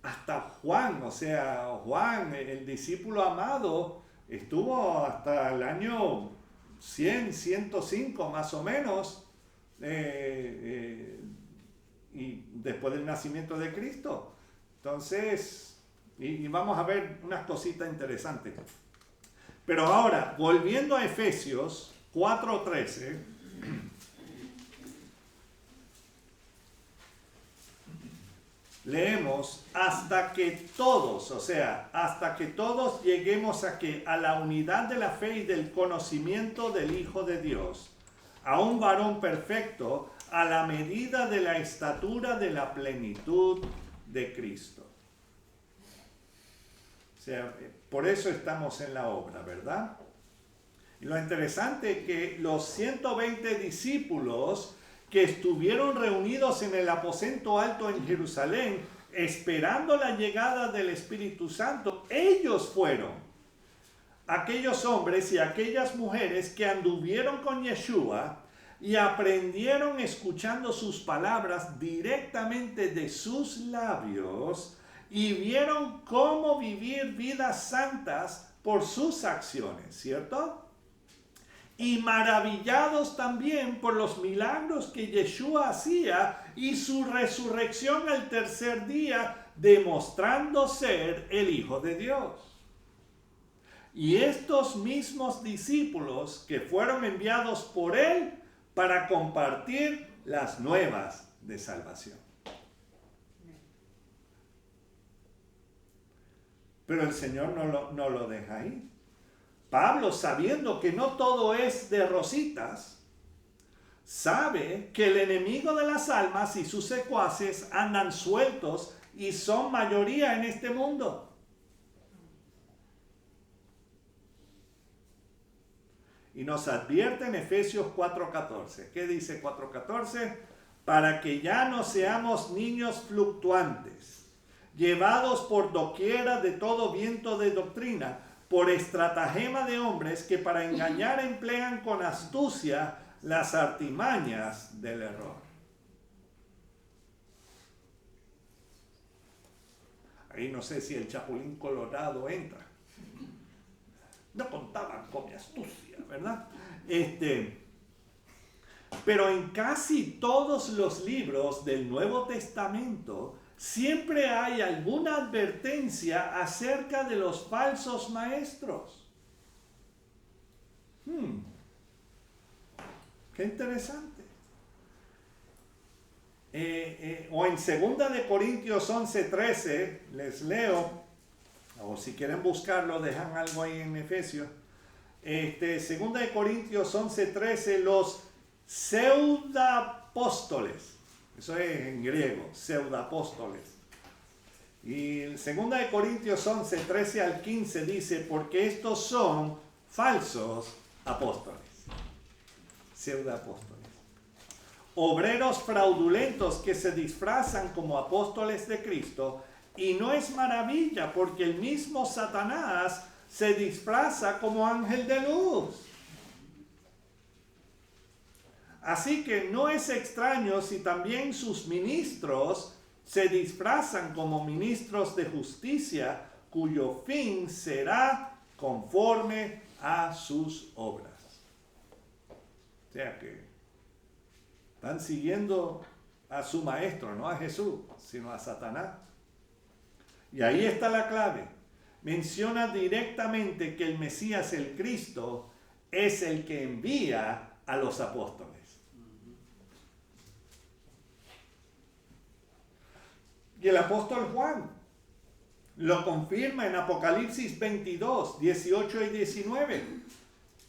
Hasta Juan, o sea, Juan, el discípulo amado, estuvo hasta el año 100, 105 más o menos, y después del nacimiento de Cristo. Entonces, y vamos a ver unas cositas interesantes. Pero ahora, volviendo a Efesios 4:13, leemos, hasta que todos, o sea, hasta que todos lleguemos a la unidad de la fe y del conocimiento del Hijo de Dios, a un varón perfecto, a la medida de la estatura de la plenitud de Cristo. O sea, por eso estamos en la obra, ¿verdad? Y lo interesante es que los 120 discípulos que estuvieron reunidos en el aposento alto en Jerusalén, esperando la llegada del Espíritu Santo, ellos fueron aquellos hombres y aquellas mujeres que anduvieron con Yeshua y aprendieron escuchando sus palabras directamente de sus labios y vieron cómo vivir vidas santas por sus acciones, ¿cierto? Y maravillados también por los milagros que Yeshua hacía y su resurrección al tercer día, demostrando ser el Hijo de Dios. Y estos mismos discípulos que fueron enviados por él para compartir las nuevas de salvación. Pero el Señor no lo deja ahí. Pablo, sabiendo que no todo es de rositas, sabe que el enemigo de las almas y sus secuaces andan sueltos y son mayoría en este mundo. Y nos advierte en Efesios 4:14. ¿Qué dice 4:14? Para que ya no seamos niños fluctuantes, llevados por doquiera de todo viento de doctrina, por estratagema de hombres que para engañar emplean con astucia las artimañas del error. Ahí no sé si el chapulín colorado entra. no contaban con mi astucia, ¿verdad? Pero en casi todos los libros del Nuevo Testamento siempre hay alguna advertencia acerca de los falsos maestros. Qué interesante. O en 2 de Corintios 11:13, les leo, o si quieren buscarlo, dejan algo ahí en Efesios. 2 de Corintios 11:13, los pseudoapóstoles, eso es en griego, pseudoapóstoles. Y 2 de Corintios 11:13 al 15 dice, porque estos son falsos apóstoles, pseudoapóstoles. Obreros fraudulentos que se disfrazan como apóstoles de Cristo, y no es maravilla porque el mismo Satanás se disfraza como ángel de luz. Así que no es extraño si también sus ministros se disfrazan como ministros de justicia, cuyo fin será conforme a sus obras. O sea que están siguiendo a su maestro, no a Jesús, sino a Satanás. Y ahí está la clave. Menciona directamente que el Mesías, el Cristo, es el que envía a los apóstoles. Y el apóstol Juan lo confirma en Apocalipsis 22, 18 y 19.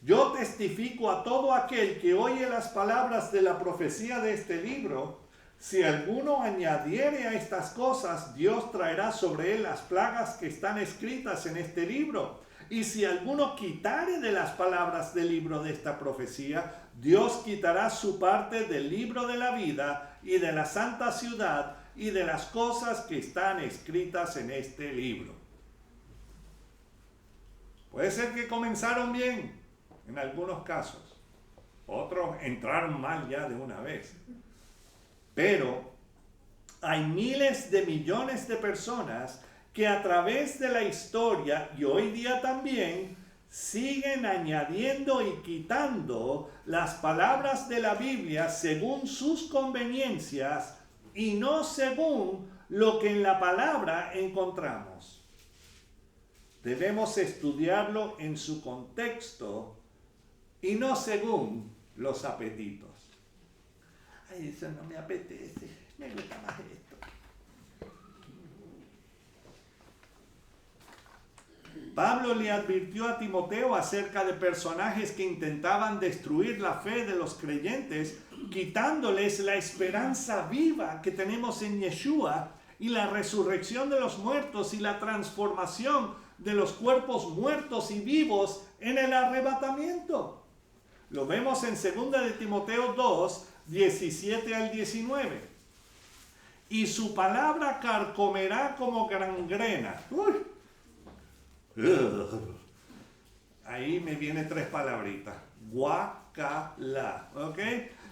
Yo testifico a todo aquel que oye las palabras de la profecía de este libro. Si alguno añadiere a estas cosas, Dios traerá sobre él las plagas que están escritas en este libro. Y si alguno quitare de las palabras del libro de esta profecía, Dios quitará su parte del libro de la vida y de la santa ciudad y de las cosas que están escritas en este libro. Puede ser que comenzaron bien en algunos casos, otros entraron mal ya de una vez. Pero hay miles de millones de personas que a través de la historia y hoy día también siguen añadiendo y quitando las palabras de la Biblia según sus conveniencias y no según lo que en la palabra encontramos. Debemos estudiarlo en su contexto y no según los apetitos. Ay, eso no me apetece, me gusta más esto. Pablo le advirtió a Timoteo acerca de personajes que intentaban destruir la fe de los creyentes, quitándoles la esperanza viva que tenemos en Yeshua y la resurrección de los muertos y la transformación de los cuerpos muertos y vivos en el arrebatamiento. Lo vemos en 2 de Timoteo 2, 17 al 19. Y su palabra carcomerá como gangrena. Ahí me vienen 3 palabritas. Guacala. ¿Ok?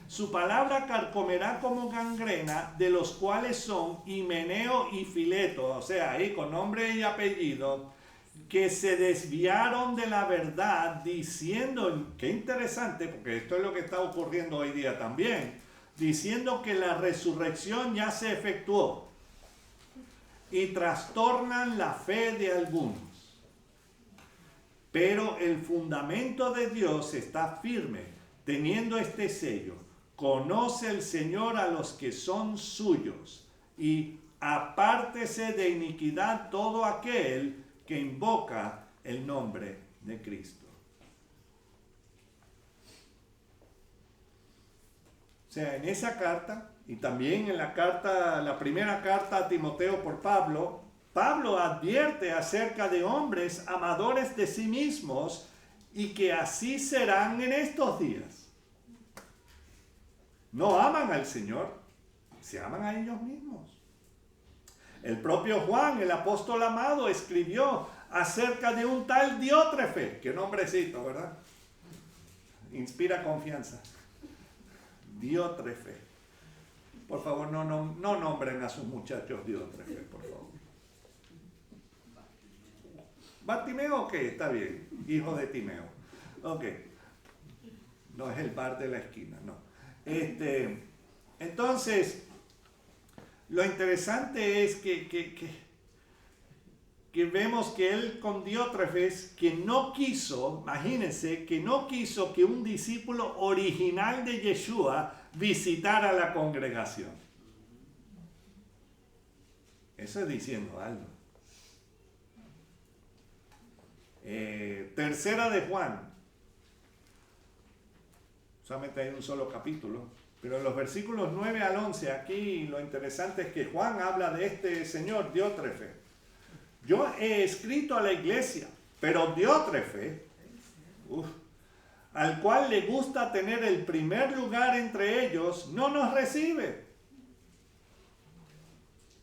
Su palabra carcomerá como gangrena, de los cuales son Himeneo y Fileto. O sea, ahí con nombre y apellido, que se desviaron de la verdad diciendo, qué interesante, porque esto es lo que está ocurriendo hoy día también, diciendo que la resurrección ya se efectuó y trastornan la fe de algunos. Pero el fundamento de Dios está firme, teniendo este sello: conoce el Señor a los que son suyos, y apártese de iniquidad todo aquel que invoca el nombre de Cristo. O sea, en esa carta, y también en la primera carta a Timoteo por Pablo, Pablo advierte acerca de hombres amadores de sí mismos y que así serán en estos días. No aman al Señor, se aman a ellos mismos. El propio Juan, el apóstol amado, escribió acerca de un tal Diótrefe. Qué nombrecito, ¿verdad? Inspira confianza. Diótrefe. Por favor, no nombren a sus muchachos Diótrefe, por favor. ¿Bartimeo? Ok, está bien. Hijo de Timeo. Ok. No es el bar de la esquina, no. Entonces, lo interesante es que vemos que él con Diótrefes, que no quiso, imagínense, que no quiso que un discípulo original de Yeshua visitara la congregación. Eso es diciendo algo. Tercera de Juan. Solamente hay un solo capítulo. Pero en los versículos 9 al 11, aquí lo interesante es que Juan habla de este señor Diótrefes. Yo he escrito a la iglesia, pero Diótrefes, al cual le gusta tener el primer lugar entre ellos, no nos recibe.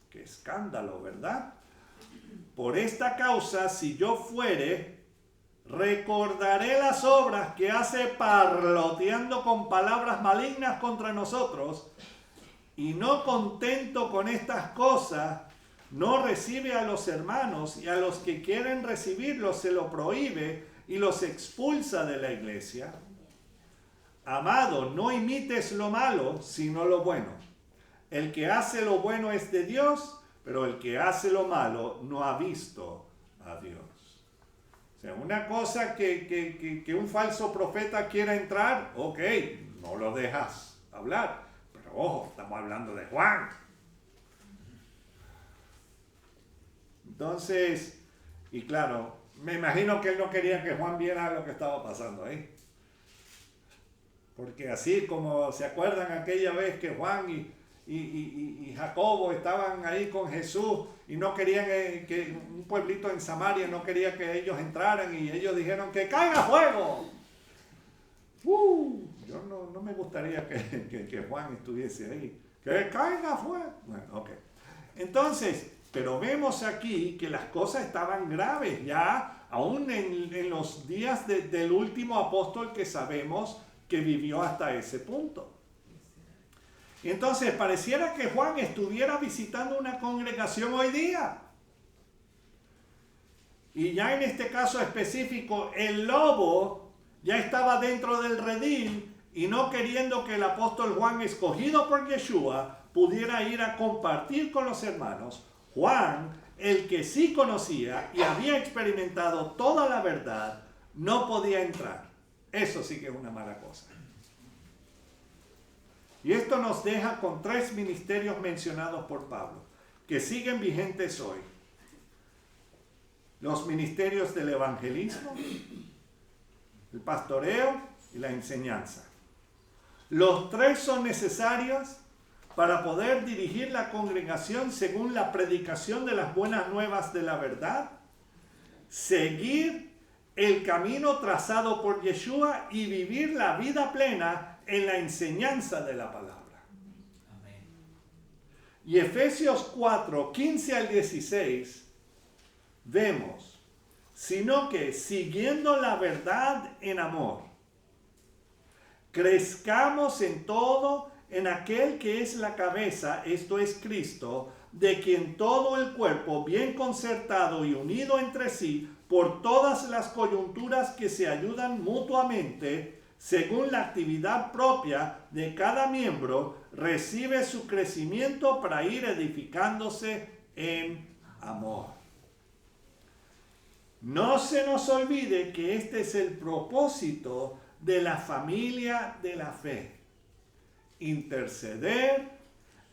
Qué escándalo, ¿verdad? Por esta causa, si yo fuere, recordaré las obras que hace parloteando con palabras malignas contra nosotros, y no contento con estas cosas, no recibe a los hermanos, y a los que quieren recibirlos se lo prohíbe y los expulsa de la iglesia. Amado, no imites lo malo, sino lo bueno. El que hace lo bueno es de Dios, pero el que hace lo malo no ha visto a Dios. O sea, una cosa que un falso profeta quiera entrar, ok, no lo dejas hablar. Pero ojo, estamos hablando de Juan. Entonces, y claro, me imagino que él no quería que Juan viera lo que estaba pasando ahí. Porque así como se acuerdan aquella vez que Juan y Jacobo estaban ahí con Jesús y no querían que un pueblito en Samaria no quería que ellos entraran y ellos dijeron que caiga fuego. Yo no me gustaría que Juan estuviese ahí. Que caiga fuego. Bueno, ok. Entonces, pero vemos aquí que las cosas estaban graves ya, aún en los días del último apóstol que sabemos que vivió hasta ese punto. Y entonces pareciera que Juan estuviera visitando una congregación hoy día. Y ya en este caso específico, el lobo ya estaba dentro del redil y no queriendo que el apóstol Juan, escogido por Yeshua, pudiera ir a compartir con los hermanos, Juan, el que sí conocía y había experimentado toda la verdad, no podía entrar. Eso sí que es una mala cosa. Y esto nos deja con 3 ministerios mencionados por Pablo, que siguen vigentes hoy. Los ministerios del evangelismo, el pastoreo y la enseñanza. Los 3 son necesarios para poder dirigir la congregación según la predicación de las buenas nuevas de la verdad, seguir el camino trazado por Yeshua y vivir la vida plena en la enseñanza de la palabra. Amén. Y Efesios 4, 15 al 16, vemos, sino que siguiendo la verdad en amor, crezcamos en todo en aquel que es la cabeza, esto es Cristo, de quien todo el cuerpo, bien concertado y unido entre sí, por todas las coyunturas que se ayudan mutuamente, según la actividad propia de cada miembro, recibe su crecimiento para ir edificándose en amor. No se nos olvide que este es el propósito de la familia de la fe. Interceder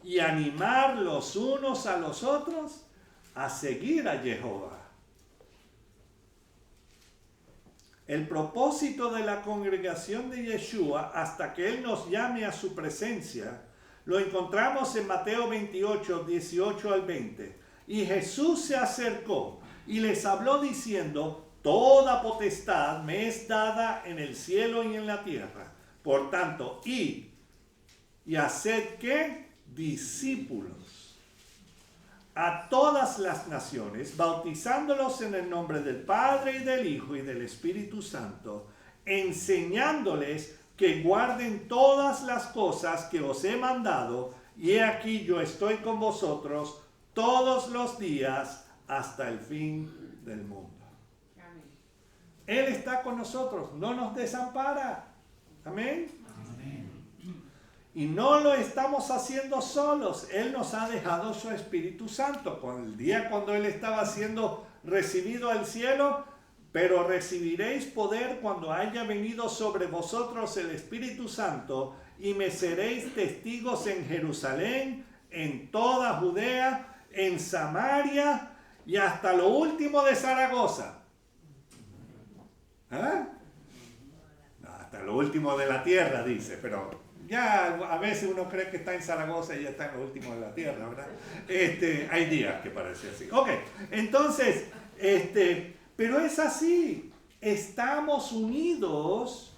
y animar los unos a los otros a seguir a Jehová. El propósito de la congregación de Yeshua, hasta que Él nos llame a su presencia, lo encontramos en Mateo 28, 18 al 20. Y Jesús se acercó y les habló diciendo, toda potestad me es dada en el cielo y en la tierra. Por tanto, id y haced ¿qué? Discípulos a todas las naciones, bautizándolos en el nombre del Padre y del Hijo y del Espíritu Santo, enseñándoles que guarden todas las cosas que os he mandado, y he aquí yo estoy con vosotros todos los días hasta el fin del mundo. Él está con nosotros, no nos desampara. Amén. Y no lo estamos haciendo solos. Él nos ha dejado su Espíritu Santo. Con el día cuando Él estaba siendo recibido al cielo, pero recibiréis poder cuando haya venido sobre vosotros el Espíritu Santo, y me seréis testigos en Jerusalén, en toda Judea, en Samaria y hasta lo último de Zaragoza. ¿Ah? No, hasta lo último de la tierra, dice, pero ya a veces uno cree que está en Zaragoza y ya está en lo último de la tierra, ¿verdad? Hay días que parece así. Ok, entonces, pero es así. Estamos unidos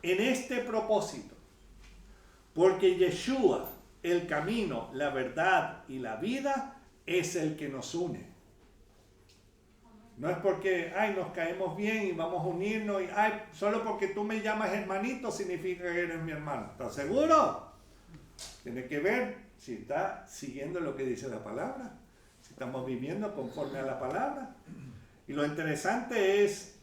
en este propósito. Porque Yeshua, el camino, la verdad y la vida, es el que nos une. No es porque, nos caemos bien y vamos a unirnos y, solo porque tú me llamas hermanito significa que eres mi hermano. ¿Estás seguro? Tiene que ver si está siguiendo lo que dice la palabra, si estamos viviendo conforme a la palabra. Y lo interesante es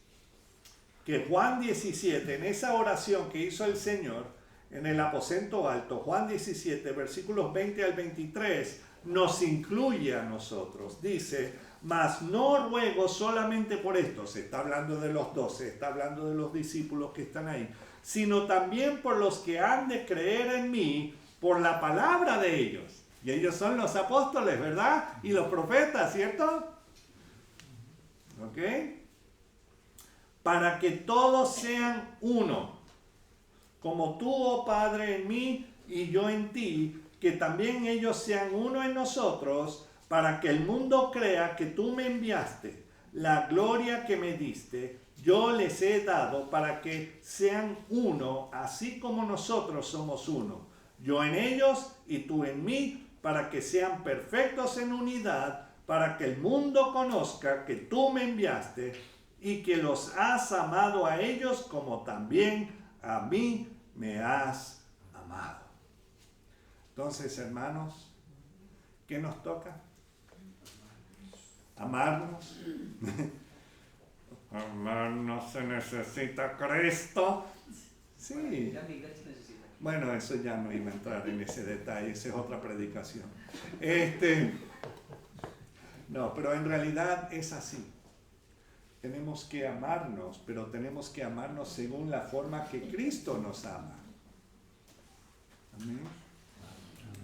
que Juan 17, en esa oración que hizo el Señor en el aposento alto, Juan 17, versículos 20 al 23, nos incluye a nosotros. Dice: mas no ruego solamente por esto, se está hablando de los 12, está hablando de los discípulos que están ahí, sino también por los que han de creer en mí por la palabra de ellos. Y ellos son los apóstoles, ¿verdad? Y los profetas, ¿cierto? ¿Ok? Para que todos sean uno, como tú, oh Padre, en mí y yo en ti, que también ellos sean uno en nosotros, para que el mundo crea que tú me enviaste. La gloria que me diste, yo les he dado para que sean uno, así como nosotros somos uno. Yo en ellos y tú en mí, para que sean perfectos en unidad, para que el mundo conozca que tú me enviaste y que los has amado a ellos como también a mí me has amado. Entonces, hermanos, ¿qué nos toca? Amarnos. Amarnos se necesita Cristo. Sí. Bueno, eso ya no iba a entrar en ese detalle, esa es otra predicación. No, pero en realidad es así. Tenemos que amarnos, pero tenemos que amarnos según la forma que Cristo nos ama. Amén.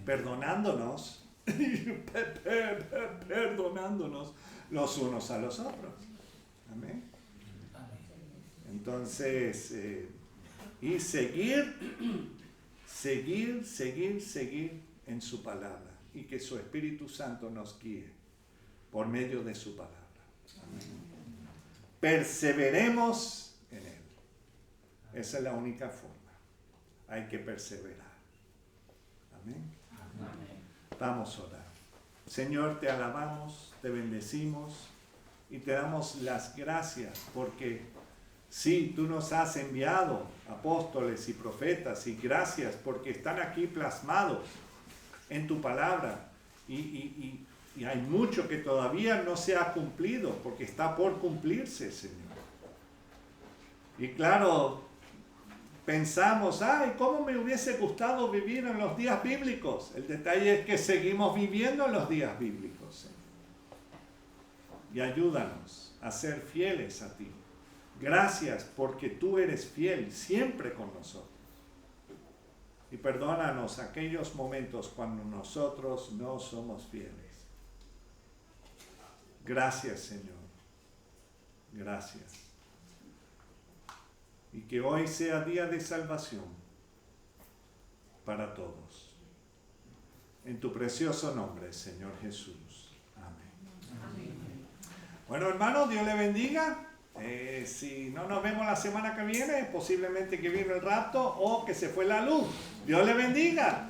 Perdonándonos, perdonándonos los unos a los otros. Amén. Entonces, y seguir en su palabra, y que su Espíritu Santo nos guíe por medio de su palabra. Amén. Perseveremos en él. Esa es la única forma. Hay que perseverar. Amén. Amén. Vamos a orar. Señor, te alabamos, te bendecimos y te damos las gracias porque sí, tú nos has enviado apóstoles y profetas, y gracias porque están aquí plasmados en tu palabra y hay mucho que todavía no se ha cumplido porque está por cumplirse, Señor. Y claro, pensamos, ¿cómo me hubiese gustado vivir en los días bíblicos? El detalle es que seguimos viviendo en los días bíblicos, Señor. Y ayúdanos a ser fieles a ti. Gracias porque tú eres fiel siempre con nosotros. Y perdónanos aquellos momentos cuando nosotros no somos fieles. Gracias, Señor. Gracias. Y que hoy sea día de salvación para todos. En tu precioso nombre, Señor Jesús. Amén. Amén. Bueno, hermanos, Dios le bendiga. Si no nos vemos la semana que viene, posiblemente que vino el rapto o que se fue la luz. Dios le bendiga.